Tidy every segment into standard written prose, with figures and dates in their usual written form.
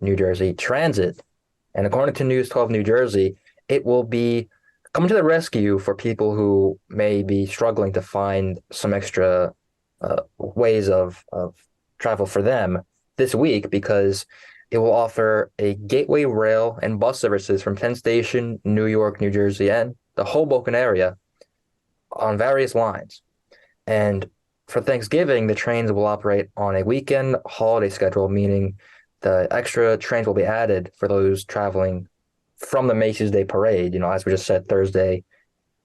New Jersey Transit. And according to News 12 New Jersey, it will be coming to the rescue for people who may be struggling to find some extra ways of travel for them this week because it will offer a gateway rail and bus services from Penn Station, New York, New Jersey, and the Hoboken area on various lines. And for Thanksgiving, the trains will operate on a weekend holiday schedule, meaning the extra trains will be added for those traveling from the Macy's Day Parade, as we just said, Thursday,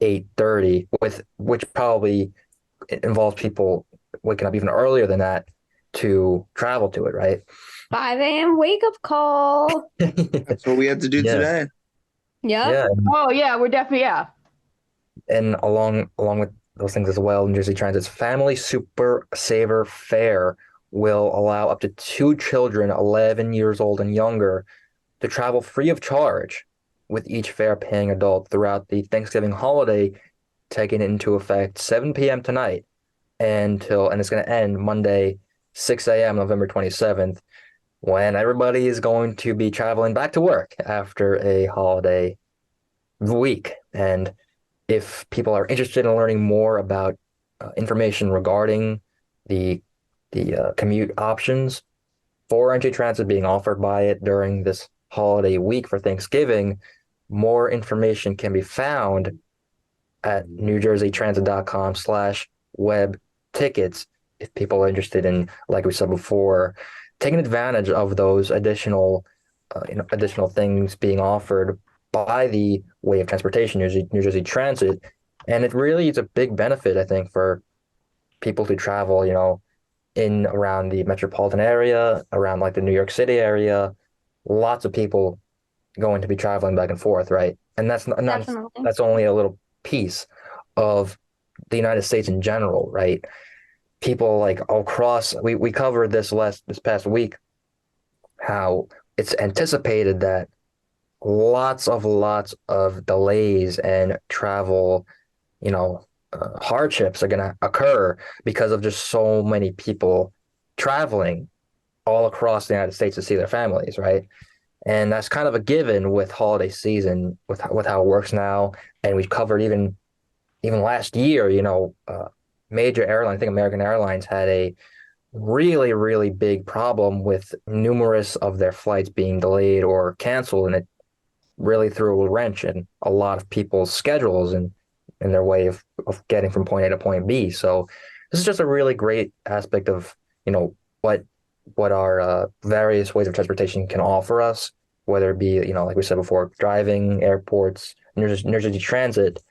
8:30, with which probably involves people waking up even earlier than that to travel to it, right? 5 a.m. wake up call. That's what we had to do Yeah, today. Yep. yeah, Oh yeah, we're definitely yeah. and along with those things as well, New Jersey Transit's Family Super Saver Fare will allow up to two children, 11 years old and younger, to travel free of charge, with each fare paying adult throughout the Thanksgiving holiday, taking into effect 7 p.m. tonight and it's going to end Monday, 6 a.m. November 27th, when everybody is going to be traveling back to work after a holiday week. And if people are interested in learning more about information regarding the commute options for NJ Transit being offered by it during this holiday week for Thanksgiving, more information can be found at newjerseytransit.com/web tickets if people are interested in, like we said before, taking advantage of those additional things being offered by the way of transportation, New Jersey Transit. And it really is a big benefit, I think, for people who travel, in around the metropolitan area, around like the New York City area. Lots of people going to be traveling back and forth, right? And Definitely. that's only a little piece of the United States in general, right? People like across we covered this past week how it's anticipated that lots of delays and travel, hardships are going to occur because of just so many people traveling all across the United States to see their families, right? And that's kind of a given with holiday season, with how it works now. And we covered even last year, major airline, I think American Airlines had a really big problem with numerous of their flights being delayed or canceled, and it really threw a wrench in a lot of people's schedules and their way of getting from point A to point B. So this is just a really great aspect of, what our various ways of transportation can offer us, whether it be, like we said before, driving, airports, New Jersey Transit,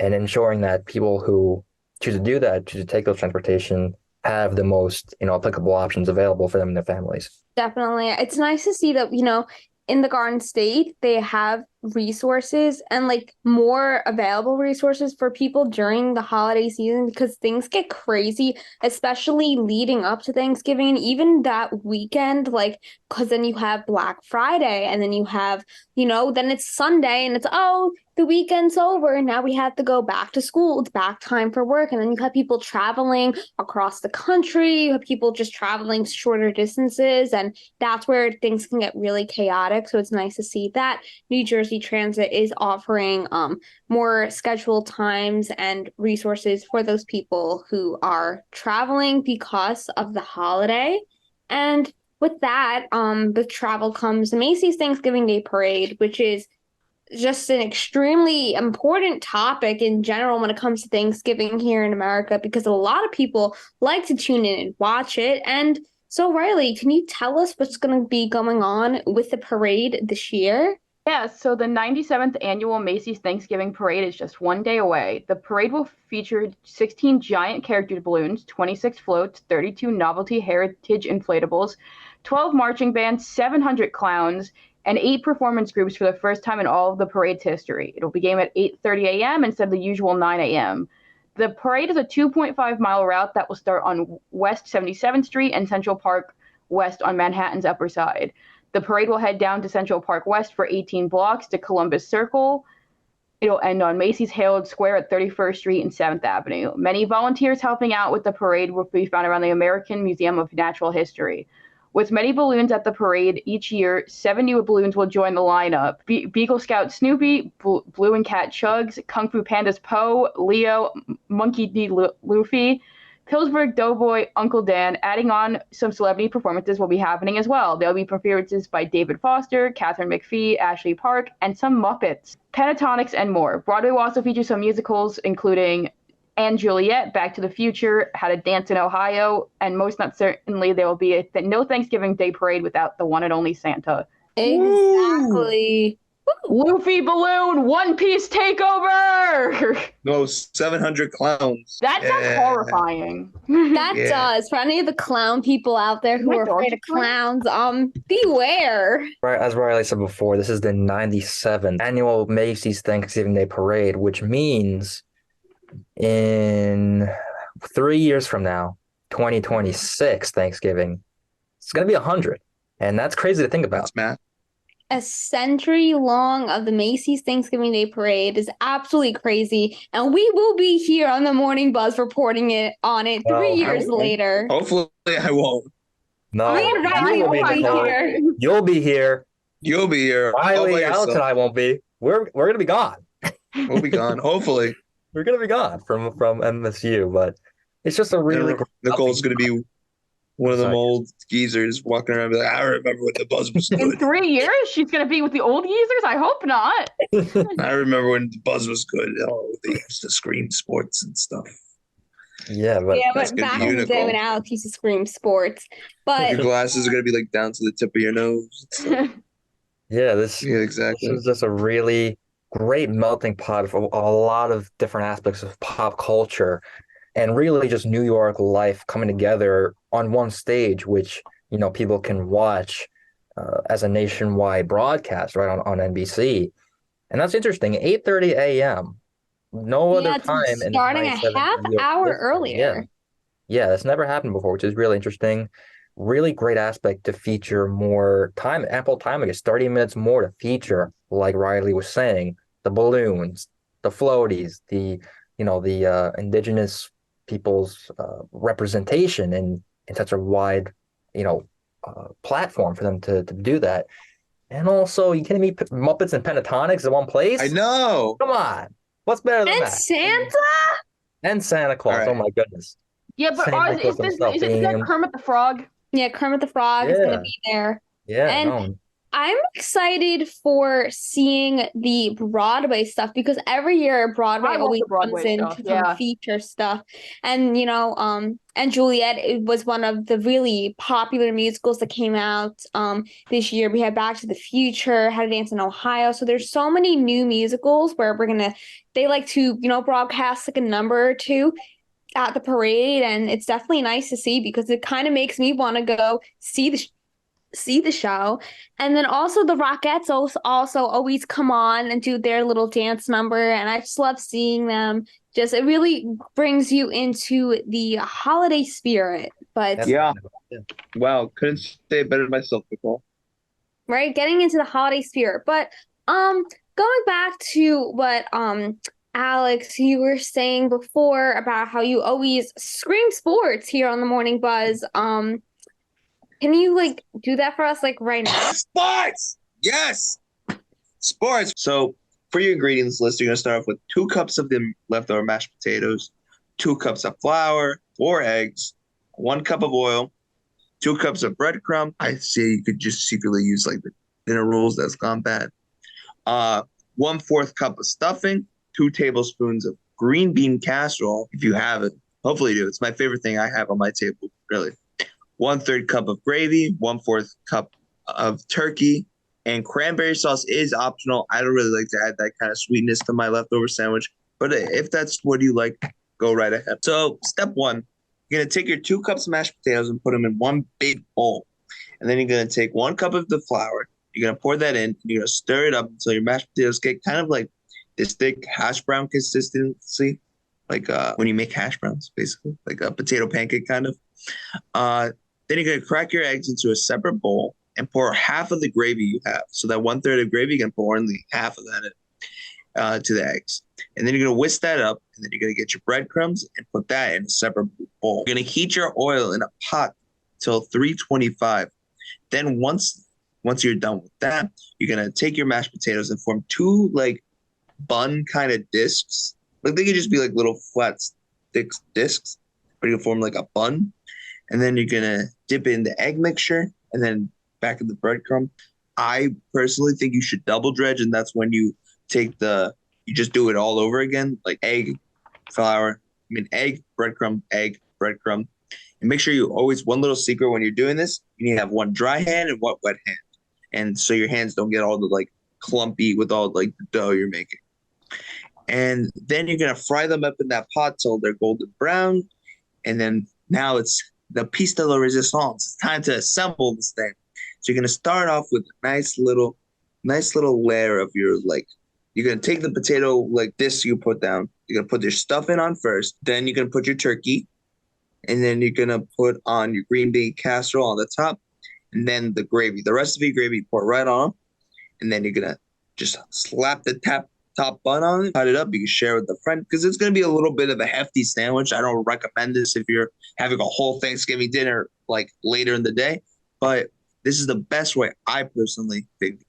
and ensuring that people who choose to do that, choose to take those transportation, have the most, applicable options available for them and their families. Definitely. It's nice to see that, in the Garden State, they have resources and like more available resources for people during the holiday season because things get crazy, especially leading up to Thanksgiving and even that weekend, like, because then you have Black Friday and then you have, then it's Sunday and it's, oh, the weekend's over and now we have to go back to school. It's back time for work. And then you have people traveling across the country. You have people just traveling shorter distances. And that's where things can get really chaotic. So it's nice to see that New Jersey Transit is offering more scheduled times and resources for those people who are traveling because of the holiday. And with that, with travel comes the Macy's Thanksgiving Day Parade, which is just an extremely important topic in general when it comes to Thanksgiving here in America because a lot of people like to tune in and watch it. And so, Riley, can you tell us what's going to be going on with the parade this year? Yeah, so the 97th annual Macy's Thanksgiving Parade is just one day away. The parade will feature 16 giant character balloons, 26 floats, 32 novelty heritage inflatables, 12 marching bands, 700 clowns, and 8 performance groups for the first time in all of the parade's history. It'll begin at 8:30 a.m. instead of the usual 9 a.m. The parade is a 2.5-mile route that will start on West 77th Street and Central Park West on Manhattan's Upper Side. The parade will head down to Central Park West for 18 blocks to Columbus Circle. It'll end on Macy's Herald Square at 31st Street and 7th Avenue. Many volunteers helping out with the parade will be found around the American Museum of Natural History. With many balloons at the parade each year, 7 new balloons will join the lineup. Beagle Scout Snoopy, Blue and Cat Chugs, Kung Fu Pandas Poe, Leo, Monkey D. Luffy, Pillsbury Doughboy, Uncle Dan. Adding on some celebrity performances will be happening as well. There'll be performances by David Foster, Catherine McPhee, Ashley Park, and some Muppets, Pentatonics, and more. Broadway will also feature some musicals, including and Juliet, Back to the Future, How to Dance in Ohio, and most not certainly there will be a no Thanksgiving Day parade without the one and only Santa. Exactly. Luffy Balloon One Piece takeover! No, 700 clowns. That sounds horrifying. That Yeah. does. For any of the clown people out there who My are dog's afraid of clowns, beware. Right, as Riley said before, this is the 97th annual Macy's Thanksgiving Day Parade, which means in 3 years from now, 2026 Thanksgiving, it's going to be 100. And that's crazy to think about. That's math. A century long of the Macy's Thanksgiving Day Parade is absolutely crazy. And we will be here on the Morning Buzz reporting on it 3 years later. Hopefully I won't. No, Me and Riley you will will be, be Nicole. here. You'll be here. You'll be here. all by Riley, yourself. Alex, and I won't be. We're going to be gone. We'll be gone. Hopefully. We're going to be gone from MSU, but it's just a really And Nicole's going to be one of them old geezers walking around and be like, I remember when the buzz was In good. 3 years, she's going to be with the old geezers? I hope not. I remember when the buzz was good. Oh, they used to scream sports and stuff. Yeah, but Yeah, that's but gonna back be in the day when Nicole. Alex used to scream sports. But Your glasses are going to be like down to the tip of your nose. yeah, this Yeah, exactly. is just a really great melting pot of a lot of different aspects of pop culture and really just New York life coming together on one stage, which, people can watch as a nationwide broadcast, right, on NBC. And that's interesting. 8:30 a.m. No other it's time in starting a 97 half New York hour history. earlier. Yeah, that's never happened before, which is really interesting. Really great aspect to feature more time, ample time, I guess 30 minutes more to feature, like Riley was saying, the balloons, the floaties, the indigenous people's representation in such a wide, platform for them to do that. And also, you kidding me? Muppets and Pentatonics in one place? I know. Come on. What's better than And that? Santa? And Santa Claus. All right. Oh my goodness. Yeah, but Saint Oz, Nicholas himself is being that in- Kermit the Frog? Yeah, Kermit the Frog is going Yeah. to be there. Yeah, And no. I'm excited for seeing the Broadway stuff because every year Broadway I love always the Broadway comes in stuff, to yeah. feature stuff. And and Juliet, it was one of the really popular musicals that came out this year. We had Back to the Future, How to Dance in Ohio. So there's so many new musicals where they like to, broadcast like a number or two at the parade, and it's definitely nice to see because it kind of makes me want to go see the show. And then also the Rockettes also always come on and do their little dance number, and I just love seeing them. Just it really brings you into the holiday spirit. But That's- Yeah. Wow. Couldn't say it better myself, Nicole. right, getting into the holiday spirit. But going back to what Alex, you were saying before about how you always scream sports here on the Morning Buzz. Can you do that for us right now? Sports! Yes! Sports. So for your ingredients list, you're going to start off with 2 cups of the leftover mashed potatoes, 2 cups of flour, 4 eggs, 1 cup of oil, 2 cups of breadcrumb. I say you could just secretly use the dinner rolls. That's gone bad. 1/4 cup of stuffing, 2 tablespoons of green bean casserole, if you have it. Hopefully you do. It's my favorite thing I have on my table, really. 1/3 cup of gravy, 1/4 cup of turkey, and cranberry sauce is optional. I don't really like to add that kind of sweetness to my leftover sandwich, but if that's what you like, go right ahead. So step 1, you're going to take your 2 cups of mashed potatoes and put them in one big bowl. And then you're going to take 1 cup of the flour. You're going to pour that in. And you're going to stir it up until your mashed potatoes get kind of like this thick hash brown consistency, like when you make hash browns, basically, like a potato pancake kind of. Then you're going to crack your eggs into a separate bowl and pour half of the gravy you have. So that 1/3 of gravy, you can pour only half of that in, to the eggs. And then you're going to whisk that up, and then you're going to get your breadcrumbs and put that in a separate bowl. You're going to heat your oil in a pot till 325. Then once you're done with that, you're gonna take your mashed potatoes and form two like bun kind of discs. Like they could just be like little flat thick discs, or you can form like a bun. And then you're gonna dip it in the egg mixture and then back in the breadcrumb. I personally think you should double dredge, and that's when you you just do it all over again, like egg, breadcrumb, breadcrumb. And make sure you always, one little secret when you're doing this, you need to have one dry hand and one wet hand. And so your hands don't get all the like clumpy with all like the dough you're making. And then you're gonna fry them up in that pot till they're golden brown. And then now it's the piece de la resistance. It's time to assemble this thing. So you're gonna start off with a nice little layer of your like. You're gonna take the potato like this you put down. You're gonna put your stuffing on first. Then you're gonna put your turkey, and then you're gonna put on your green bean casserole on the top, and then the gravy. The rest of your gravy pour right on, and then you're gonna just slap the top bun on it, cut it up. You can share with a friend because it's going to be a little bit of a hefty sandwich. I don't recommend this if you're having a whole Thanksgiving dinner like later in the day, but this is the best way I personally think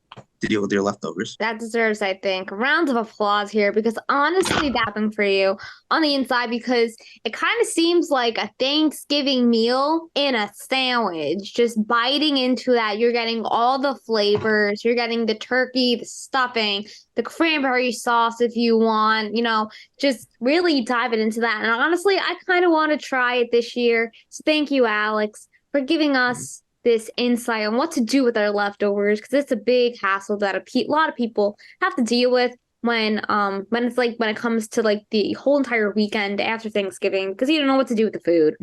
to deal with your leftovers. That deserves, I think, rounds of applause here because honestly, that happened for you on the inside because it kind of seems like a Thanksgiving meal in a sandwich. Just biting into that, you're getting all the flavors. You're getting the turkey, the stuffing, the cranberry sauce if you want, just really diving into that. And honestly, I kind of want to try it this year. So thank you, Alex, for giving us this insight on what to do with our leftovers because it's a big hassle that a lot of people have to deal with when it comes to like the whole entire weekend after Thanksgiving because you don't know what to do with the food.